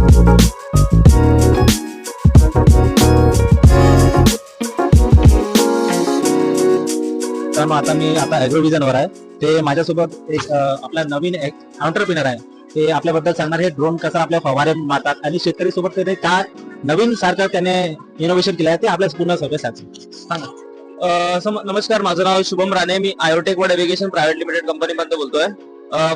तर मग आता ॲग्रो वर आहे. ते माझ्यासोबत एक आपला नवीन एक एंटरप्रिनर आहे. ते आपल्याबद्दल सांगणार हे ड्रोन कसा आपल्या फवारे मारतात आणि शेतकरी सोबत त्याने काय नवीन सारखं त्याने इनोव्हेशन केलं आहे ते आपल्या पूर्ण सगळं सांगा. नमस्कार, माझं नाव शुभम राणे. मी आयोटेक व नेव्हिगेशन प्रायव्हेट लिमिटेड कंपनीमध्ये बोलतोय.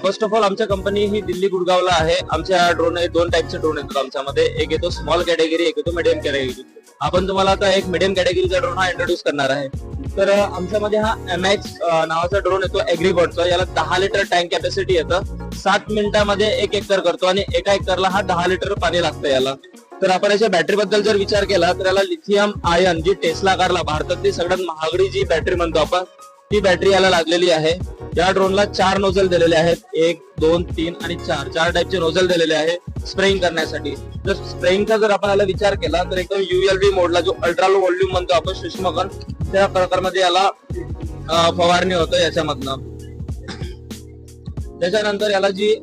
फर्स्ट ऑफ ऑल, आमच्या कंपनी ही दिल्ली गुडगावला आहे. आमच्या ड्रोन दोन टाईपचे ड्रोन येतात आमच्यामध्ये. एक येतो स्मॉल कॅटेगरी, एक येतो मिडियम कॅटेगरी. आपण तुम्हाला आता एक मिडियम कॅटेगरीचा ड्रोन हा इंट्रोड्यूस करणार आहे. तर आमच्यामध्ये हा MX नावाचा ड्रोन येतो ॲग्रीबॉटचा. याला 10 लिटर टँक कॅपॅसिटी येतं. 7 मिनिटांमध्ये 1 एकर करतो आणि एका एकरला हा 10 लिटर पाणी लागतं याला. तर आपण याच्या बॅटरी बद्दल जर विचार केला तर याला लिथियम आयन, जी टेस्ला कारला भारतातली सगळ्यात महागडी जी बॅटरी म्हणतो आपण, ती बॅटरी याला लागलेली आहे. या ड्रोनला 4 नोझल दिलेले आहेत. 1, 2, 3 आणि 4 टाईपचे नोझल दिलेले आहे स्प्रेइंग करण्यासाठी. जर स्प्रेइंगचा जर आपण याला विचार केला तर एकदम ULV मोडला, जो अल्ट्रा लो व्हॉल्यूम म्हणतो आपण, सूक्ष्मकण, त्या प्रकारमध्ये याला फवारणी होतं याच्यामधनं. त्याच्यानंतर याला जी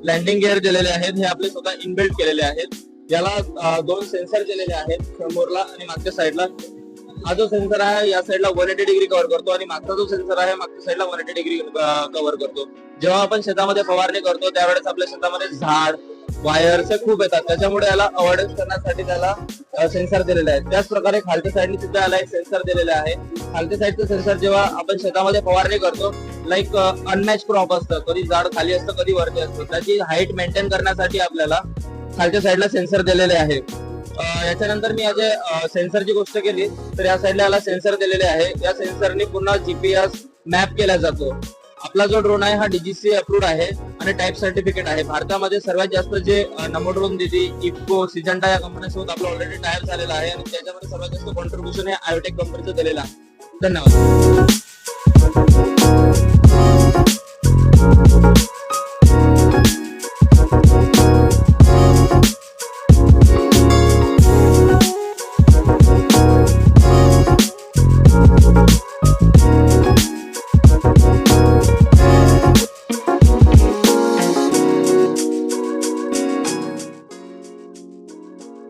लँडिंग गिअर दिलेले आहेत हे आपले स्वतः इनबिल्ट केलेले आहेत. याला 2 सेन्सर दिलेले आहेत, समोरला आणि मागच्या साईडला. हा जो सेन्सर आहे या साईडला 180 डिग्री कव्हर करतो आणि मागचा जो सेन्सर आहे मागच्या साईडला 180 डिग्री कव्हर करतो. जेव्हा आपण शेतामध्ये फवारणी करतो त्यावेळेस आपल्या शेतामध्ये झाड, वायर्स खूप येतात, त्याच्यामुळे याला अवॉइडन्स करण्यासाठी त्याला सेन्सर दिलेले आहेत. त्याच प्रकारे खालच्या साईडने सुद्धा याला एक सेन्सर दिलेले आहे. खालच्या साईडचं सेन्सर जेव्हा आपण शेतामध्ये फवारणी करतो, लाईक अनमॅच क्रॉप असतं, कधी झाड खाली असतं कधी वरती असतं, त्याची हाईट मेंटेन करण्यासाठी आपल्याला खालच्या साईडला सेन्सर दिलेले आहे. याच्यानंतर मी याचे सेन्सरची गोष्ट केली तर या साईडला याला सेन्सर दिलेले आहे. या सेन्सरने पूर्ण GPS मॅप केला जातो. आपला जो ड्रोन आहे हा DGCA अप्रूव्ड आहे आणि टाईप सर्टिफिकेट आहे. भारतामध्ये सर्वात जास्त जे नमो ड्रोन दिदी, इफ्को, सिजंटा या कंपन्यांसोबत आपला ऑलरेडी टाईप झालेला आहे आणि त्याच्यामध्ये सर्वात जास्त कॉन्ट्रीब्युशन हे आयोटेक कंपनीचं दिलेलं आहे. धन्यवाद.